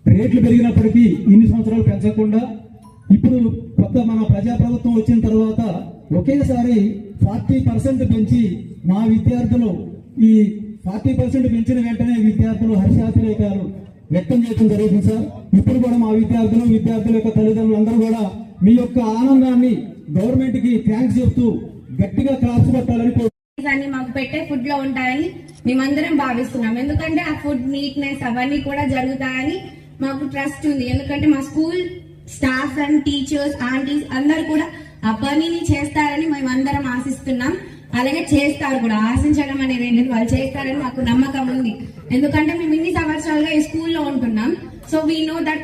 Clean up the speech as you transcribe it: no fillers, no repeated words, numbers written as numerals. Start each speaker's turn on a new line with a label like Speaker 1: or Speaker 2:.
Speaker 1: రేట్లు పెరిగినప్పటికీ ఇన్ని సంవత్సరాలు పెంచకుండా ఇప్పుడు కొత్త మన ప్రజాప్రభుత్వం వచ్చిన తర్వాత ఒకేసారి 40% పెంచి మా విద్యార్థులు ఈ 40% పెంచిన వెంటనే విద్యార్థులు హర్షాతిరేకాలు వ్యక్తం చేయడం జరుగుతుంది సార్. ఇప్పుడు కూడా మా విద్యార్థుల యొక్క తల్లిదండ్రులు అందరూ కూడా మీ యొక్క ఆనందాన్ని గవర్నమెంట్ కి థ్యాంక్స్ చెప్తూ గట్టిగా క్లాప్స్ కొట్టాలని
Speaker 2: మాకు పెట్టే ఫుడ్ లో ఉంటాయని మేమందరం భావిస్తున్నాం. ఎందుకంటే ఆ ఫుడ్ నీట్నెస్ అవన్నీ కూడా జరుగుతాయని మాకు ట్రస్ట్ ఉంది. ఎందుకంటే మా school staff and teachers aunties అందరు కూడా ఆ పనిని చేస్తారని మేమందరం ఆశిస్తున్నాం. అలాగే చేస్తారు కూడా, ఆశించడం అనేది ఏంటి, వాళ్ళు చేస్తారని మాకు నమ్మకం ఉంది. ఎందుకంటే మేము ఇన్ని సంవత్సరాలుగా ఈ స్కూల్లో ఉంటున్నాం. So we know that